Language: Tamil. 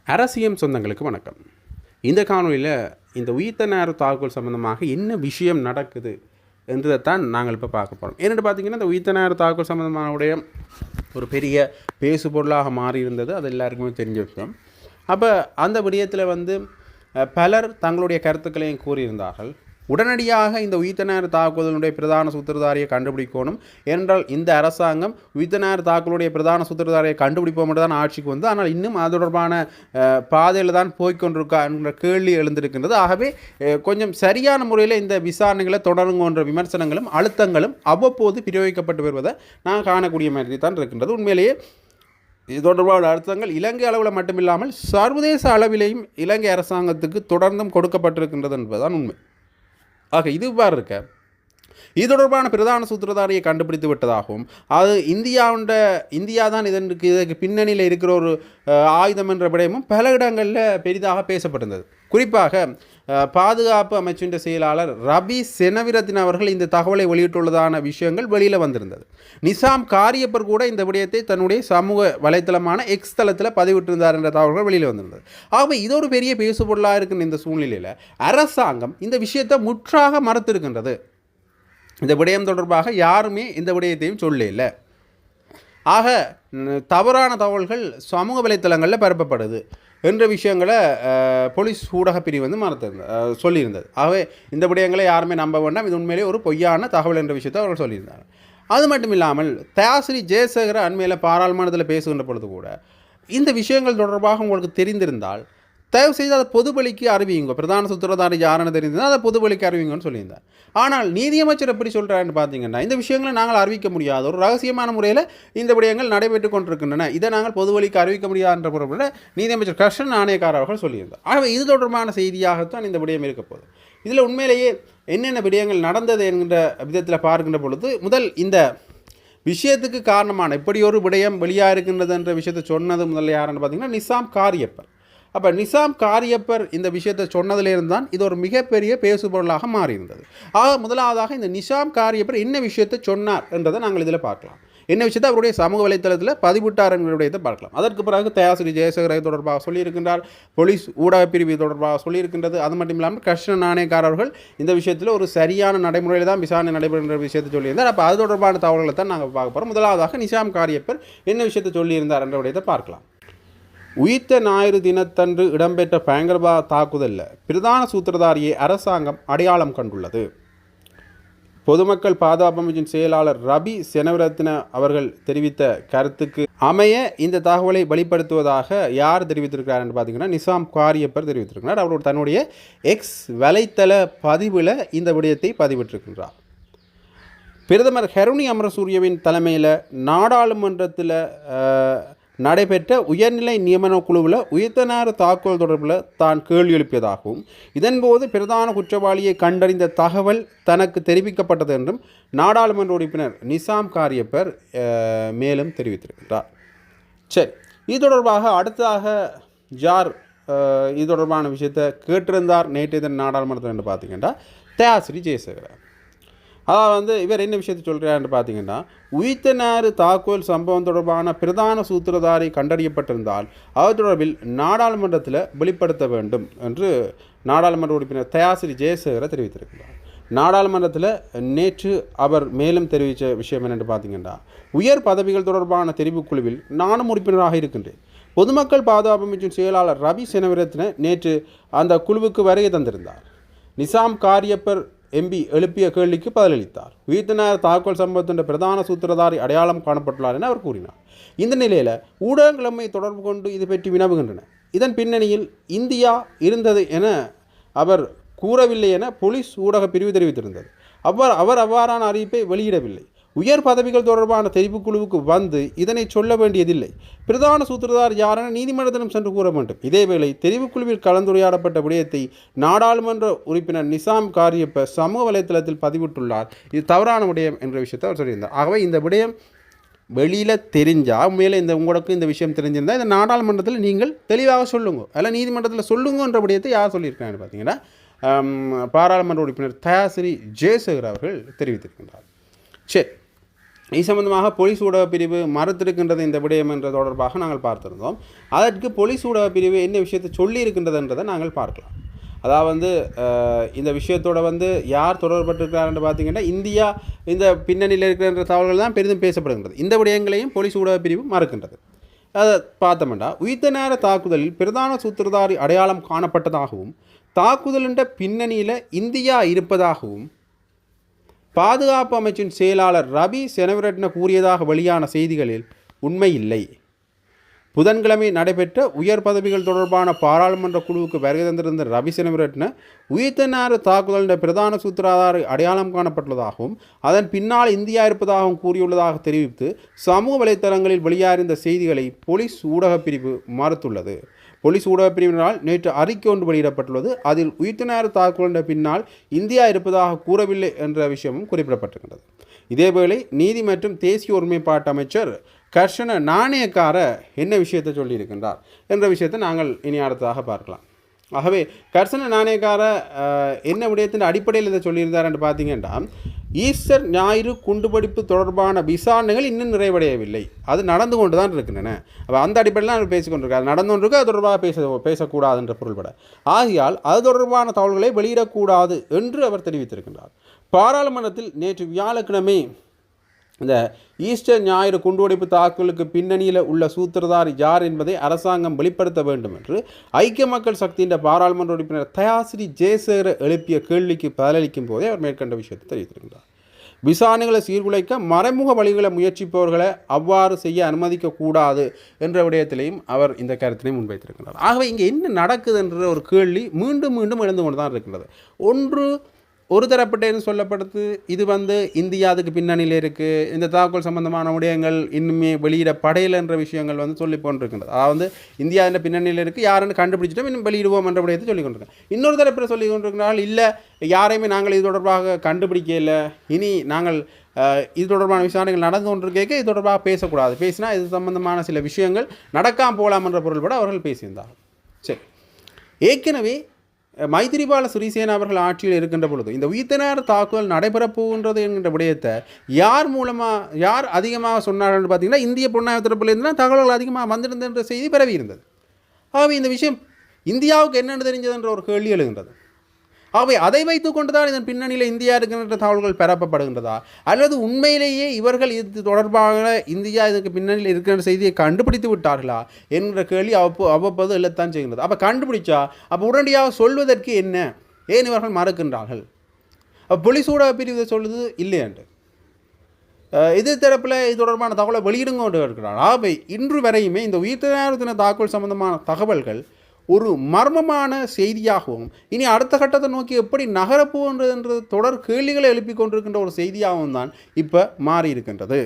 அரசியல் சொந்தங்களுக்கு வணக்கம். இந்த காணொலியில் இந்த உயிர்த்த நேர தாக்குதல் சம்பந்தமாக என்ன விஷயம் நடக்குது என்றதைத்தான் நாங்கள் இப்போ பார்க்க போகிறோம். என்னென்னு பார்த்தீங்கன்னா, இந்த உயிர்த்த நேர தாக்குதல் சம்பந்தமான ஒரு பெரிய பேசு பொருளாக மாறி இருந்தது. அது எல்லாருக்குமே தெரிஞ்ச விஷயம். அப்போ அந்த விடயத்தில் பலர் தங்களுடைய கருத்துக்களையும் கூறியிருந்தார்கள். உடனடியாக இந்த உயிர்த்த நேர தாக்குதலுடைய பிரதான சூத்திரதாரியை கண்டுபிடிக்கணும். ஏனென்றால் இந்த அரசாங்கம் உயிர்த்த நேர தாக்குதலுடைய பிரதான சூத்திரதாரியை கண்டுபிடிப்போம் மட்டும் தான் ஆட்சிக்கு வந்து, ஆனால் இன்னும் அது தொடர்பான பாதையில் தான் போய்கொண்டிருக்கா என்ற கேள்வி எழுந்திருக்கின்றது. ஆகவே கொஞ்சம் சரியான முறையில் இந்த விசாரணைகளை தொடருங்கன்ற விமர்சனங்களும் அழுத்தங்களும் அவ்வப்போது பிரயோகிக்கப்பட்டு வருவதை நான் காணக்கூடிய மாதிரி தான் இருக்கின்றது. உண்மையிலேயே இது தொடர்பான அழுத்தங்கள் இலங்கை அளவில் மட்டுமில்லாமல் சர்வதேச அளவிலேயும் இலங்கை அரசாங்கத்துக்கு தொடர்ந்தும் கொடுக்கப்பட்டிருக்கின்றது என்பதுதான் உண்மை. ஆக இதுவாறு இருக்க இது தொடர்பான பிரதான சூத்திரதாரியை கண்டுபிடித்து விட்டதாகவும், அது இந்தியா தான் இதற்கு பின்னணியில் இருக்கிற ஒரு ஆயுதம் என்ற விடயமும் பல இடங்களில் பெரிதாக பேசப்பட்டிருந்தது. குறிப்பாக பாதுகாப்பு அமைச்சின் செயலாளர் ரபி செனவிரத்தின அவர்கள் இந்த தகவலை வெளியிட்டுள்ளதான விஷயங்கள் வெளியில் வந்திருந்தது. நிசாம் காரியப்பர் கூட இந்த விடயத்தை தன்னுடைய சமூக வலைத்தளமான எக்ஸ் தளத்தில் பதிவிட்டிருந்தார் என்ற தகவல்கள் வெளியில் வந்திருந்தது. ஆகவே இது ஒரு பெரிய பேசுபொருளாக இருக்கின்ற இந்த சூழ்நிலையில் அரசாங்கம் இந்த விஷயத்தை முற்றாக மறுத்திருக்கின்றது. இந்த விடயம் தொடர்பாக யாருமே இந்த விடயத்தையும் சொல்லல. ஆக தவறான தகவல்கள் சமூக வலைத்தளங்களில் பரப்பப்படுது என்ற விஷயங்களை போலீஸ் ஊடக பிரிவு சொல்லியிருந்தது. ஆகவே இந்த விடயங்களை யாருமே நம்ப வேண்டாம், இது உண்மையிலே ஒரு பொய்யான தகவல் என்ற விஷயத்தை அவர்கள் சொல்லியிருந்தாங்க. அது மட்டும் இல்லாமல் தயாசிரி ஜெயசேகர அண்மையில் பாராளுமன்றத்தில் பேசுகின்ற பொழுது கூட இந்த விஷயங்கள் தொடர்பாக உங்களுக்கு தெரிந்திருந்தால் தயவு செய்து அதை பொதுவெளிக்கு அறிவிங்க, பிரதான சூத்திரதாரி யாருன்னு தெரிந்திருந்தால் அதை பொதுவெளிக்கு அறிவிங்கன்னு சொல்லியிருந்தார். ஆனால் நீதியமைச்சர் எப்படி சொல்கிறாருன்னு பார்த்தீங்கன்னா, இந்த விஷயங்களை நாங்கள் அறிவிக்க முடியாது, ஒரு ரகசியமான முறையில் இந்த விடயங்கள் நடைபெற்று கொண்டிருக்கின்றன, இதை நாங்கள் பொதுவெளிக்கு அறிவிக்க முடியாதுன்ற பொருள் நீதியமைச்சர் கிருஷ்ணன் நாணயக்கார் அவர்கள் சொல்லியிருந்தார். ஆகவே இது தொடர்பான செய்தியாகத்தான் இந்த விடயம் இருக்க போகுது. இதில் உண்மையிலேயே என்னென்ன விடயங்கள் நடந்தது என்கின்ற விதத்தில் பார்க்கின்ற பொழுது, முதல் இந்த விஷயத்துக்கு காரணமான இப்படி ஒரு விடயம் வெளியாக இருக்கின்றது என்ற விஷயத்தை சொன்னது முதல்ல யாருன்னு பார்த்தீங்கன்னா நிசாம் காரியப்பர். அப்போ நிசாம் காரியப்பர் இந்த விஷயத்தை சொன்னதிலிருந்து தான் இது ஒரு மிகப்பெரிய பேசுபொருளாக மாறியிருந்தது. ஆக முதலாவதாக இந்த நிசாம் காரியப்பர் என்ன விஷயத்தை சொன்னார் என்றதை நாங்கள் இதில் பார்க்கலாம். என்ன விஷயத்தை அவருடைய சமூக வலைத்தளத்தில் பதிவிட்டார் என்கிறதை பார்க்கலாம். அதற்கு பிறகு தயாசிரி ஜெயசேகரை தொடர்பாக சொல்லியிருக்கின்றார், போலீஸ் ஊடக பிரிவு தொடர்பாக சொல்லியிருக்கின்றது. அது மட்டும் இல்லாமல் கிருஷ்ண நாணயக்கார் அவர்கள் இந்த விஷயத்தில் ஒரு சரியான நடைமுறையில் தான் விசாரணை நடைபெறுகின்ற விஷயத்தை சொல்லியிருந்தார். அப்போ அது தொடர்பான தகவல்களை தான் நாங்கள் பார்க்க போகிறோம். முதலாவதாக நிசாம் காரியப்பர் என்ன விஷயத்தை சொல்லியிருந்தார் என்ற விடயத்தை பார்க்கலாம். உயிர்த்த ஞாயிறு தினத்தன்று இடம்பெற்ற பயங்கரவாத தாக்குதலில் பிரதான சூத்திரதாரியை அரசாங்கம் அடையாளம் கண்டுள்ளது. பொதுமக்கள் பாதுகாப்பு அமைச்சின் செயலாளர் ரபி செனவிரத்ன அவர்கள் தெரிவித்த கருத்துக்கு அமைய இந்த தகவலை வெளிப்படுத்துவதாக யார் தெரிவித்திருக்கிறார் என்று பார்த்தீங்கன்னா நிசாம் காரியப்பர் தெரிவித்திருக்கிறார். அவரோட தன்னுடைய எக்ஸ் வலைத்தள பதிவில் இந்த விடயத்தை பதிவிட்டிருக்கின்றார். பிரதமர் ஹருணி அமரசூரியவின் தலைமையில் நாடாளுமன்றத்தில் நடைபெற்ற உயர்நிலை நியமன குழுவில் உயிர்த்த நேர தாக்குதல் தொடர்பில் தான் கேள்வி எழுப்பியதாகவும், இதன்போது பிரதான குற்றவாளியை கண்டறிந்த தகவல் தனக்கு தெரிவிக்கப்பட்டது என்றும் நாடாளுமன்ற உறுப்பினர் நிசாம் காரியப்பர் மேலும் தெரிவித்திருக்கிறார். சரி, இது தொடர்பாக அடுத்ததாக யார் இது தொடர்பான விஷயத்தை கேட்டிருந்தார் நேற்றைய தினம் நாடாளுமன்றத்தில் என்று பார்த்தீங்கன்னா தயாசிரி ஜெயசேகர. அதாவது இவர் என்ன விஷயத்தை சொல்கிறார்னு பார்த்தீங்கன்னா, உயிர்த்த நேர தாக்குதல் சம்பவம் தொடர்பான பிரதான சூத்திரதாரி கண்டறியப்பட்டிருந்தால் அது தொடர்பில் நாடாளுமன்றத்தில் வெளிப்படுத்த வேண்டும் என்று நாடாளுமன்ற உறுப்பினர் தயாசிரி ஜெயசேகர தெரிவித்திருக்கிறார். நாடாளுமன்றத்தில் நேற்று அவர் மேலும் தெரிவித்த விஷயம் என்னென்று பார்த்தீங்கன்னா, உயர் பதவிகள் தொடர்பான தெரிவுக்குழுவில் நானும் உறுப்பினராக இருக்கின்றேன். பொதுமக்கள் பாதுகாப்பு அமைச்சின் செயலாளர் ரபி செனவிரத்ன நேற்று அந்த குழுவுக்கு வருகை தந்திருந்தார். நிசாம் காரியப்பர் எம்பி எழுப்பிய கேள்விக்கு பதிலளித்தார். உயிர்த்த நேர தாக்குதல் சம்பவத்தின் பிரதான சூத்திரதாரி அடையாளம் காணப்பட்டுள்ளார் என அவர் கூறினார். இந்த நிலையில் ஊடகங்களை தொடர்பு கொண்டு இது பற்றி வினவுகின்றன. இதன் பின்னணியில் இந்தியா இருந்தது என அவர் கூறவில்லை என போலீஸ் ஊடக பிரிவு தெரிவித்திருந்தது. அவர் அவ்வாறான அறிவிப்பை வெளியிடவில்லை. உயர் பதவிகள் தொடர்பான தெரிவுக்குழுவுக்கு வந்து இதனை சொல்ல வேண்டியதில்லை. பிரதான சூத்திரதார் யாரென நீதிமன்றத்திடம் சென்று கூற வேண்டும். இதேவேளை தெரிவுக்குழுவில் கலந்துரையாடப்பட்ட விடயத்தை நாடாளுமன்ற உறுப்பினர் நிசாம் காரியப்பர் சமூக வலைத்தளத்தில் பதிவிட்டுள்ளார். இது தவறான விடயம் என்ற விஷயத்தை அவர் சொல்லியிருந்தார். ஆகவே இந்த விடயம் வெளியில் தெரிஞ்சால், மேலே உங்களுக்கு இந்த விஷயம் தெரிஞ்சிருந்தால் இந்த நாடாளுமன்றத்தில் நீங்கள் தெளிவாக சொல்லுங்க, அதில் நீதிமன்றத்தில் சொல்லுங்கன்ற விடயத்தை யார் சொல்லியிருக்காங்க பார்த்தீங்கன்னா பாராளுமன்ற உறுப்பினர் தயாசிரி ஜெயசேகர் அவர்கள் தெரிவித்திருக்கின்றார். சரி, இது சம்பந்தமாக போலீஸ் ஊடக பிரிவு மறுத்திருக்கின்றது இந்த விடயம் என்ற தொடர்பாக நாங்கள் பார்த்திருந்தோம். அதற்கு போலீஸ் ஊடக பிரிவு என்ன விஷயத்தை சொல்லி இருக்கின்றதுன்றதை நாங்கள் பார்க்கலாம். அதாவது இந்த விஷயத்தோட யார் தொடர்பட்டிருக்கிறார்னு பார்த்தீங்கன்னா இந்தியா இந்த பின்னணியில் இருக்கிற தகவல்கள் தான் பெரிதும் பேசப்படுகின்றது. இந்த விடயங்களையும் போலீஸ் ஊடக பிரிவு மறுக்கின்றது. அதை பார்த்தோம்னா உயிர்த்த நேர தாக்குதலில் பிரதான சூத்திரதாரி அடையாளம் காணப்பட்டதாகவும் தாக்குதலின் பின்னணியில் இந்தியா இருப்பதாகவும் பாதுகாப்பு அமைச்சின் செயலாளர் ரவி செனவிரட்ன கூறியதாக வெளியான செய்திகளில் உண்மை இல்லை. புதன்கிழமை நடைபெற்ற உயர் பதவிகள் தொடர்பான பாராளுமன்ற குழுவுக்கு வருகை தந்திருந்த ரவி செனவிரட்ன உயிர்த்த நேர தாக்குதலின் பிரதான சூத்திரதாரி அடையாளம் காணப்பட்டுள்ளதாகவும் அதன் பின்னால் இந்தியா இருப்பதாகவும் கூறியுள்ளதாக தெரிவித்து சமூக வலைத்தளங்களில் வெளியாகியிருந்த செய்திகளை போலீஸ் ஊடகப் பிரிவு மறுத்துள்ளது. போலீஸ் ஊடகப் பிரிவினரால் நேற்று அறிக்கை ஒன்று வெளியிடப்பட்டுள்ளது. அதில் உயிர்த்த நேர தாக்குதலின் பின்னால் இந்தியா இருப்பதாக கூறவில்லை என்ற விஷயமும் குறிப்பிடப்பட்டிருக்கிறது. இதேவேளை நீதி மற்றும் தேசிய ஒருமைப்பாட்டு அமைச்சர் கர்ஷன நாணயக்கார என்ன விஷயத்தை சொல்லியிருக்கின்றார் என்ற விஷயத்தை நாங்கள் இனி அடுத்ததாக பார்க்கலாம். ஆகவே கர்ஷன நாணயக்கார என்ன விடயத்தின் அடிப்படையில் இதை சொல்லியிருந்தார் என்று பார்த்தீங்கன்னா ஈஸ்டர் ஞாயிறு குண்டுபிடிப்பு தொடர்பான விசாரணைகள் இன்னும் நிறைவடையவில்லை, அது நடந்து கொண்டு தான் இருக்கின்றன. அப்போ அந்த அடிப்படையில் நாங்கள் பேசிக்கொண்டிருக்கோம். அது நடந்து கொண்டிருக்கு, அது தொடர்பாக பேசக்கூடாது என்ற பொருள்பட ஆகியால் அது தொடர்பான தகவல்களை வெளியிடக்கூடாது என்று அவர் தெரிவித்திருக்கின்றார். பாராளுமன்றத்தில் நேற்று வியாழக்கிழமை இந்த ஈஸ்டர் ஞாயிறு குண்டுவெடிப்பு தாக்குதலுக்கு பின்னணியில் உள்ள சூத்திரதாரி யார் என்பதை அரசாங்கம் வெளிப்படுத்த வேண்டும் என்று ஐக்கிய மக்கள் சக்தியின் பாராளுமன்ற உறுப்பினர் தயாசிரி ஜெயசேகர எழுப்பிய கேள்விக்கு பதிலளிக்கும் போதே அவர் மேற்கண்ட விஷயத்தை தெரிவித்திருக்கிறார். விசாரணைகளை சீர்குலைக்க மறைமுக வழிகளை முயற்சிப்பவர்களை அவ்வாறு செய்ய அனுமதிக்கக்கூடாது என்ற விடயத்திலையும் அவர் இந்த கருத்தினை முன்வைத்திருக்கிறார். ஆகவே இங்கே என்ன நடக்குது என்ற ஒரு கேள்வி மீண்டும் மீண்டும் எழுந்து கொண்டு தான் இருக்கின்றது. ஒன்று ஒரு தரப்பட்டேன்னு சொல்லப்படுது, இது இந்தியா அதுக்கு பின்னணியில் இருக்குது, இந்த தாக்குதல் சம்பந்தமான விடயங்கள் இன்னுமே வெளியிடப்படையில் என்ற விஷயங்கள் சொல்லி கொண்டிருக்கின்றது. அதாவது இந்தியா இந்த பின்னணியில் இருக்குது, யாருன்னு கண்டுபிடிச்சிட்டோம் இன்னும் வெளியிடுவோம் என்ற விடயத்தை சொல்லி கொண்டிருக்கேன். இன்னொரு தரப்பில் சொல்லி கொண்டிருக்கிறார்கள், இல்லை யாரையுமே நாங்கள் இது தொடர்பாக கண்டுபிடிக்கல, இனி நாங்கள் இது தொடர்பான விசாரணைகள் நடந்து கொண்டிருக்க இது தொடர்பாக பேசக்கூடாது, பேசினா இது சம்பந்தமான சில விஷயங்கள் நடக்காமல் போகலாம் என்ற பொருள்பட அவர்கள் பேசியிருந்தார்கள். சரி, ஏற்கனவே மைத்திரிபால சிறிசேனா அவர்கள் ஆட்சியில் இருக்கின்ற பொழுது இந்த உயிர்த்த நேர தாக்குதல் நடைபெறப் போகின்றது என்கின்ற விடயத்தை யார் அதிகமாக சொன்னார்கள் பார்த்தீங்கன்னா இந்திய புலனாய்வு தரப்பிலிருந்து தகவல்கள் அதிகமாக வந்திருந்தது என்ற செய்தி பரவி இருந்தது. ஆகவே இந்த விஷயம் இந்தியாவுக்கு என்னென்னு தெரிஞ்சது என்ற ஒரு கேள்வி எழுகின்றது. ஆகவே அதை வைத்து கொண்டு தான் இதன் பின்னணியில் இந்தியா இருக்கின்ற தகவல்கள் பெறப்படுகின்றதா, அல்லது உண்மையிலேயே இவர்கள் இது தொடர்பாக இந்தியா இதுக்கு பின்னணியில் இருக்கிற செய்தியை கண்டுபிடித்து விட்டார்களா என்கிற கேள்வி அவ்வப்போது எழத்தான் செய்கின்றது. அப்போ கண்டுபிடிச்சா அப்போ உடனடியாக சொல்வதற்கு என்ன, ஏன் இவர்கள் மறுக்கின்றார்கள்? அப்போ போலீஸ் ஊடக பிரிவு சொல்லுது இல்லையாண்டு, எதிர் தரப்பில் இது தொடர்பான தகவலை வெளியிடுங்க கொண்டு இருக்கிறார். ஆகவே இன்று வரையுமே இந்த உயிர்த்த நேர தாக்குதல் சம்பந்தமான தகவல்கள் ஒரு மர்மமான செய்தியாகவும் இனி அடுத்த கட்டத்தை நோக்கி எப்படி நகரப்போகின்றது என்ற தொடர் கேள்விகளை எழுப்பிக் கொண்டிருக்கின்ற ஒரு செய்தியாகவும் தான் இப்போ மாறி இருக்கின்றது.